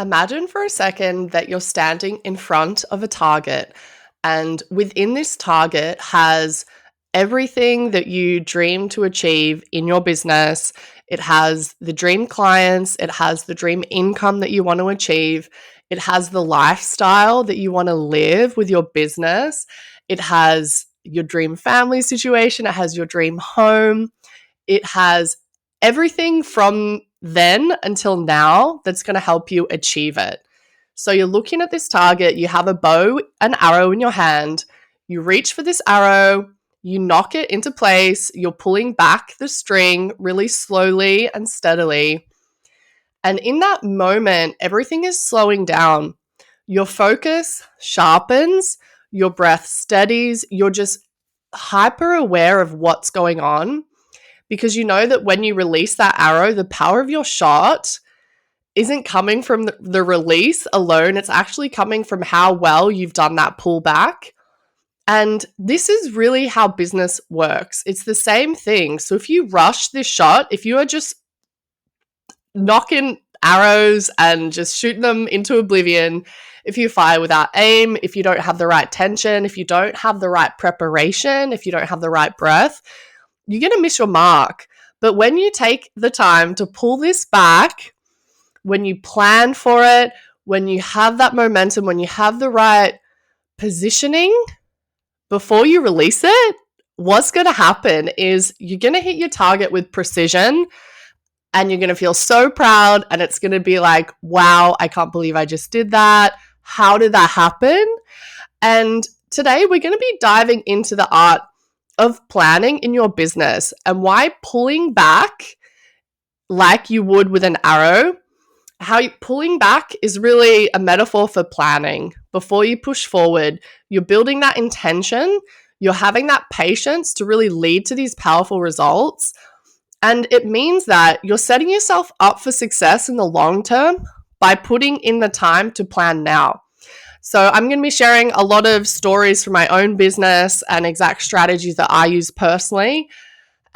Imagine for a second that you're standing in front of a target, and within this target has everything that you dream to achieve in your business. It has the dream clients, it has the dream income that you want to achieve, it has the lifestyle that you want to live with your business, it has your dream family situation, it has your dream home, it has everything from then until now that's going to help you achieve it. So you're looking at this target, you have a bow and arrow in your hand, you reach for this arrow, you knock it into place, you're pulling back the string really slowly and steadily. And in that moment, everything is slowing down. Your focus sharpens, your breath steadies, you're just hyper aware of what's going on, because you know that when you release that arrow, the power of your shot isn't coming from the release alone. It's actually coming from how well you've done that pullback. And this is really how business works. It's the same thing. So if you rush this shot, if you are just knocking arrows and just shooting them into oblivion, if you fire without aim, if you don't have the right tension, if you don't have the right preparation, if you don't have the right breath, you're going to miss your mark. But when you take the time to pull this back, when you plan for it, when you have that momentum, when you have the right positioning before you release it, what's going to happen is you're going to hit your target with precision and you're going to feel so proud, and it's going to be like, wow, I can't believe I just did that. How did that happen? And today we're going to be diving into the art of planning in your business and why pulling back like you would with an arrow, pulling back is really a metaphor for planning. Before you push forward, you're building that intention, you're having that patience to really lead to these powerful results. And it means that you're setting yourself up for success in the long term by putting in the time to plan now. So I'm going to be sharing a lot of stories from my own business and exact strategies that I use personally,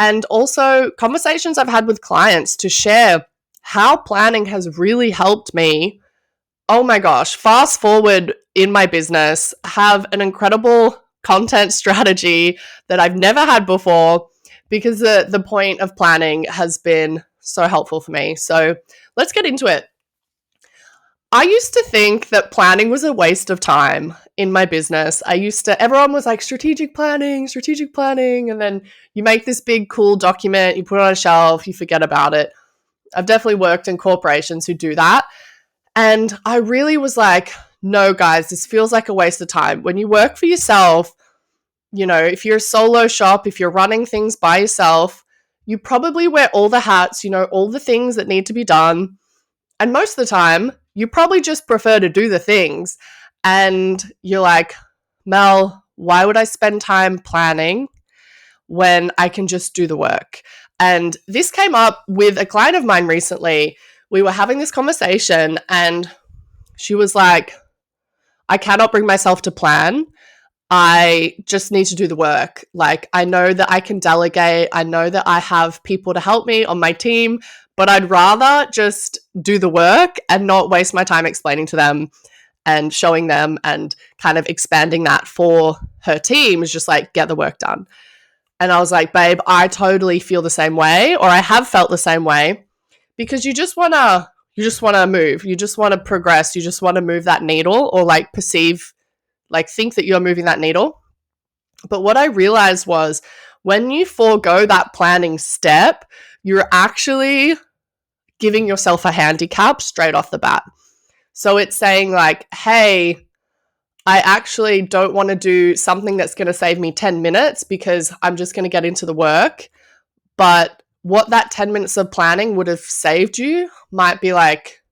and also conversations I've had with clients to share how planning has really helped me. Oh my gosh, fast forward in my business, have an incredible content strategy that I've never had before, because the point of planning has been so helpful for me. So let's get into it. I used to think that planning was a waste of time in my business. Everyone was like, strategic planning. And then you make this big, cool document, you put it on a shelf, you forget about it. I've definitely worked in corporations who do that. And I really was like, no, guys, this feels like a waste of time. When you work for yourself, if you're a solo shop, if you're running things by yourself, you probably wear all the hats, all the things that need to be done. And most of the time, you probably just prefer to do the things. And you're like, Mel, why would I spend time planning when I can just do the work? And this came up with a client of mine recently. We were having this conversation and she was like, I cannot bring myself to plan. I just need to do the work. Like, I know that I can delegate. I know that I have people to help me on my team, but I'd rather just do the work and not waste my time explaining to them and showing them and kind of expanding that for her team, is just like, get the work done. And I was like, babe, I totally feel the same way, or I have felt the same way, because you just want to move. You just want to progress. You just want to move that needle, or think that you're moving that needle. But what I realized was, when you forego that planning step, you're actually giving yourself a handicap straight off the bat. So it's saying like, hey, I actually don't want to do something that's going to save me 10 minutes because I'm just going to get into the work. But what that 10 minutes of planning would have saved you might be like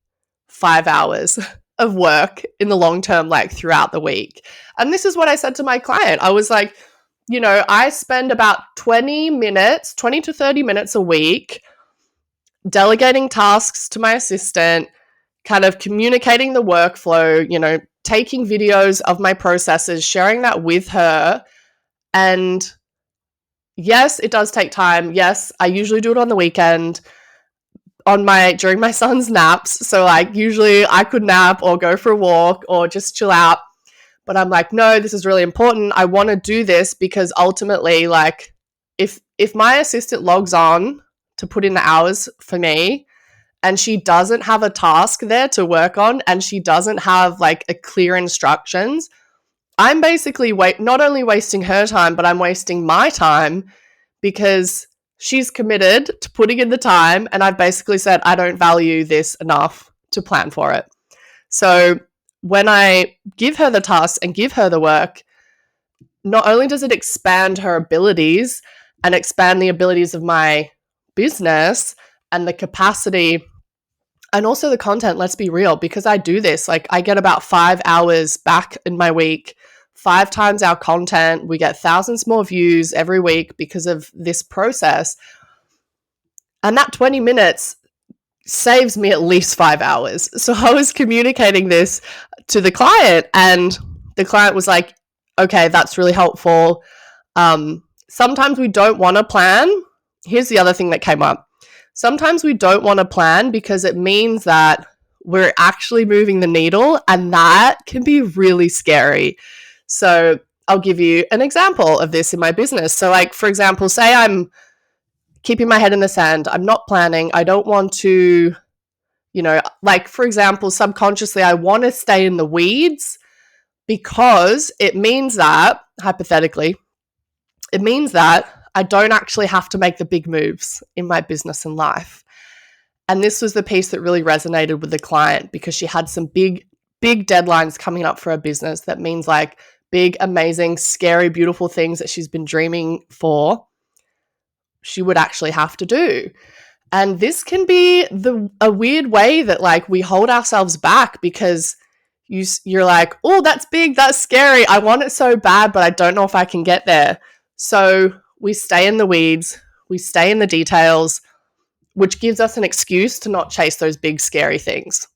5 hours of work in the long term, like throughout the week. And this is what I said to my client. I was like, I spend about 20 to 30 minutes a week delegating tasks to my assistant, kind of communicating the workflow, taking videos of my processes, sharing that with her. And yes, it does take time. Yes, I usually do it on the weekend. during my son's naps. So like usually I could nap or go for a walk or just chill out. But I'm like, no, this is really important. I want to do this because ultimately, like, if my assistant logs on to put in the hours for me and she doesn't have a task there to work on and she doesn't have like a clear instructions, I'm basically not only wasting her time, but I'm wasting my time because she's committed to putting in the time and I've basically said I don't value this enough to plan for it. So when I give her the tasks and give her the work, not only does it expand her abilities and expand the abilities of my business and the capacity and also the content, let's be real, because I do this, like I get about 5 hours back in my week, 5 times our content. We get thousands more views every week because of this process. And that 20 minutes saves me at least 5 hours. So I was communicating this to the client and the client was like, okay, that's really helpful. Sometimes we don't want to plan. Here's the other thing that came up. Sometimes we don't want to plan because it means that we're actually moving the needle and that can be really scary. So I'll give you an example of this in my business. So like, for example, say I'm keeping my head in the sand. I'm not planning. I don't want to, like for example, subconsciously, I want to stay in the weeds because it means that, hypothetically, it means that I don't actually have to make the big moves in my business and life. And this was the piece that really resonated with the client because she had some big deadlines coming up for her business. That means like big, amazing, scary, beautiful things that she's been dreaming for, she would actually have to do. And this can be a weird way that like we hold ourselves back because you're like, oh, that's big, that's scary. I want it so bad, but I don't know if I can get there. So we stay in the weeds, we stay in the details, which gives us an excuse to not chase those big, scary things.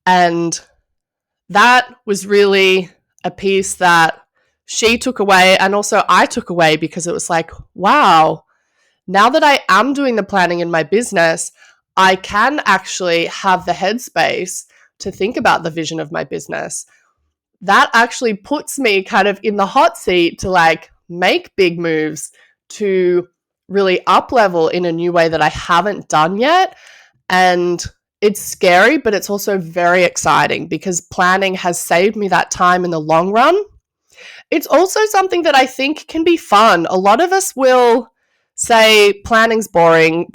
And that was really a piece that she took away and also I took away because it was like, wow, now that I am doing the planning in my business, I can actually have the headspace to think about the vision of my business. That actually puts me kind of in the hot seat to like make big moves, to really up level in a new way that I haven't done yet. And it's scary, but it's also very exciting because planning has saved me that time in the long run. It's also something that I think can be fun. A lot of us will say planning's boring.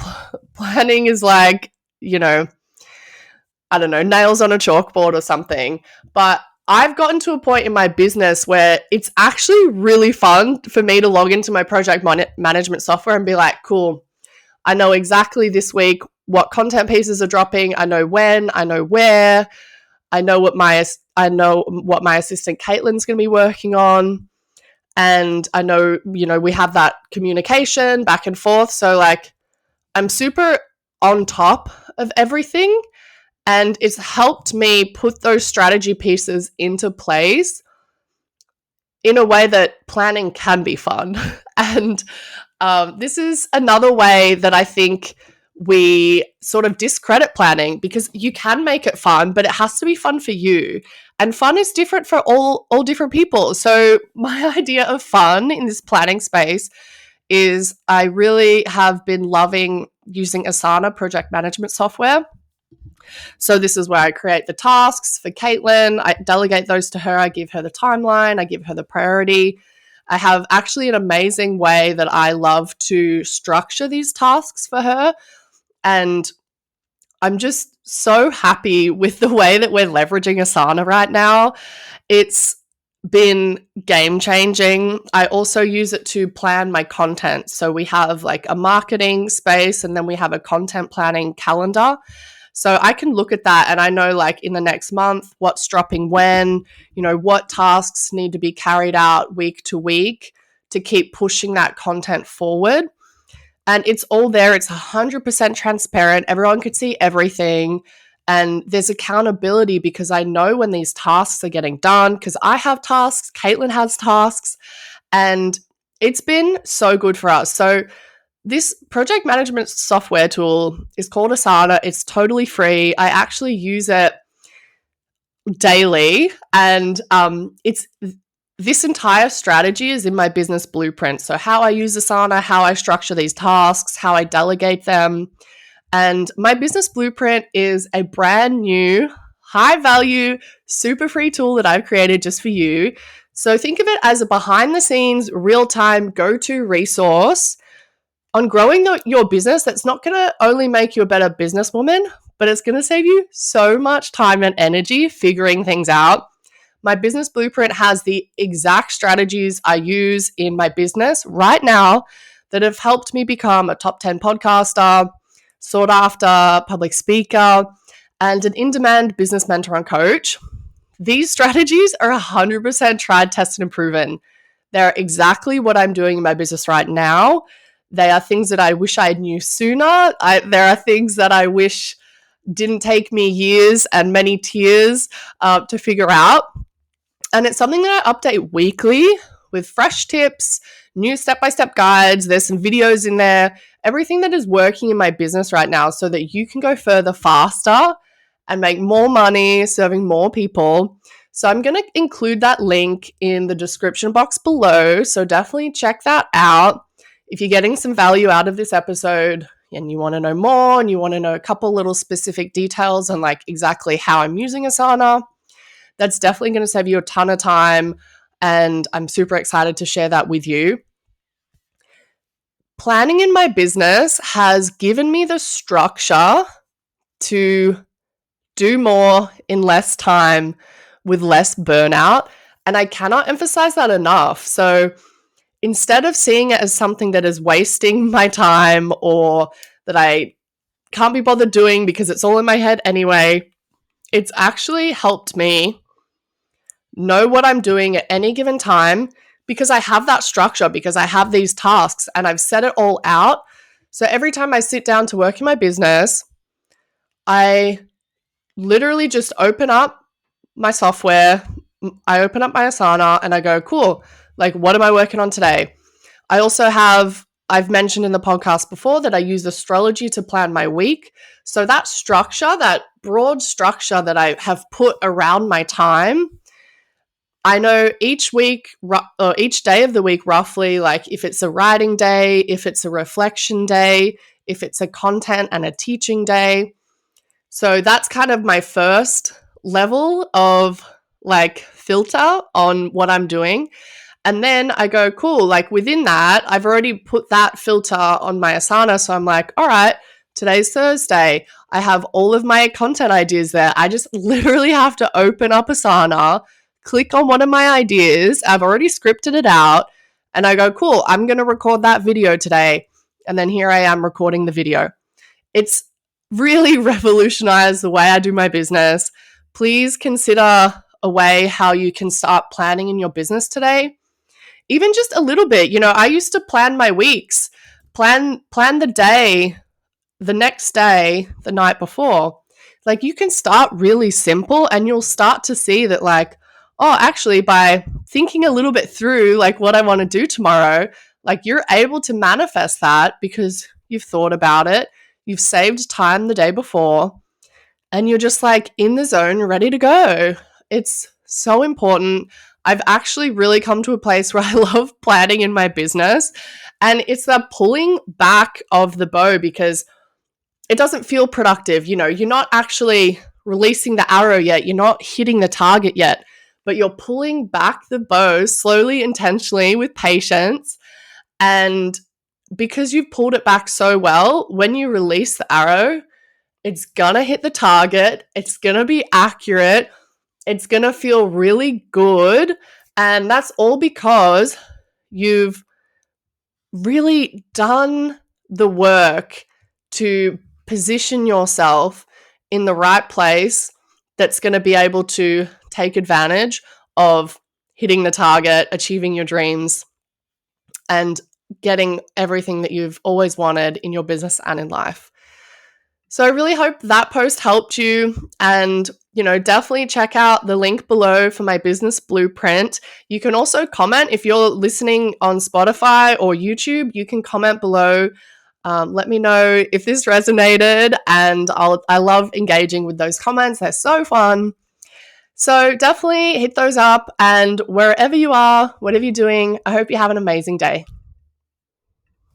Planning is like, I don't know, nails on a chalkboard or something. But I've gotten to a point in my business where it's actually really fun for me to log into my project management software and be like, cool, I know exactly this week what content pieces are dropping. I know when, I know where, I know what my assistant Caitlin's going to be working on. And I know, we have that communication back and forth. So like I'm super on top of everything. And it's helped me put those strategy pieces into place in a way that planning can be fun. And this is another way that I think we sort of discredit planning because you can make it fun, but it has to be fun for you. And fun is different for all different people. So my idea of fun in this planning space is I really have been loving using Asana project management software. So this is where I create the tasks for Caitlin. I delegate those to her. I give her the timeline. I give her the priority. I have actually an amazing way that I love to structure these tasks for her. And I'm just so happy with the way that we're leveraging Asana right now. It's been game changing. I also use it to plan my content. So we have like a marketing space and then we have a content planning calendar. So I can look at that and I know like in the next month, what's dropping when, what tasks need to be carried out week to week to keep pushing that content forward. And it's all there. It's 100% transparent. Everyone could see everything. And there's accountability because I know when these tasks are getting done because I have tasks, Caitlin has tasks, and it's been so good for us. So This project management software tool is called Asana. It's totally free. I actually use it daily, and it's this entire strategy is in my business blueprint. So how I use Asana, how I structure these tasks, how I delegate them. And my business blueprint is a brand new, high value, super free tool that I've created just for you. So think of it as a behind the scenes, real time, go to resource on growing your business that's not going to only make you a better businesswoman, but it's going to save you so much time and energy figuring things out. My business blueprint has the exact strategies I use in my business right now that have helped me become a top 10 podcaster, sought after public speaker, and an in-demand business mentor and coach. These strategies are 100% tried, tested, and proven. They're exactly what I'm doing in my business right now. They are things that I wish I knew sooner. There are things that I wish didn't take me years and many tears to figure out. And it's something that I update weekly with fresh tips, new step-by-step guides. There's some videos in there, everything that is working in my business right now so that you can go further faster and make more money serving more people. So I'm going to include that link in the description box below. So definitely check that out. If you're getting some value out of this episode and you want to know more and you want to know a couple little specific details on like exactly how I'm using Asana, that's definitely going to save you a ton of time. And I'm super excited to share that with you. Planning in my business has given me the structure to do more in less time with less burnout. And I cannot emphasize that enough. So instead of seeing it as something that is wasting my time or that I can't be bothered doing because it's all in my head anyway, it's actually helped me know what I'm doing at any given time because I have that structure, because I have these tasks and I've set it all out. So every time I sit down to work in my business, I literally just open up my software, I open up my Asana and I go, cool, like what am I working on today? I also I've mentioned in the podcast before that I use astrology to plan my week. So that structure, that broad structure that I have put around my time, I know each week or each day of the week roughly, like if it's a writing day, if it's a reflection day, if it's a content and a teaching day. So that's kind of my first level of like filter on what I'm doing. And then I go, cool, like within that, I've already put that filter on my Asana. So I'm like, all right, today's Thursday. I have all of my content ideas there. I just literally have to open up Asana, click on one of my ideas. I've already scripted it out. And I go, cool, I'm going to record that video today. And then here I am recording the video. It's really revolutionized the way I do my business. Please consider a way how you can start planning in your business today. Even just a little bit. You know, I used to plan my weeks, plan the day, the next day, the night before. Like you can start really simple and you'll start to see that like, oh, actually by thinking a little bit through like what I want to do tomorrow, like you're able to manifest that because you've thought about it. You've saved time the day before and you're just like in the zone, ready to go. It's so important. I've actually really come to a place where I love planning in my business, and it's the pulling back of the bow because it doesn't feel productive. You know, you're not actually releasing the arrow yet. You're not hitting the target yet, but you're pulling back the bow slowly, intentionally with patience. And because you've pulled it back so well, when you release the arrow, it's gonna hit the target. It's gonna be accurate. It's gonna feel really good. And that's all because you've really done the work to position yourself in the right place that's going to be able to take advantage of hitting the target, achieving your dreams, and getting everything that you've always wanted in your business and in life. So I really hope that post helped you, and definitely check out the link below for my business blueprint. You can also comment if you're listening on Spotify or YouTube. You can comment below Let me know if this resonated, and I love engaging with those comments. They're so fun. So definitely hit those up, and wherever you are, whatever you're doing, I hope you have an amazing day.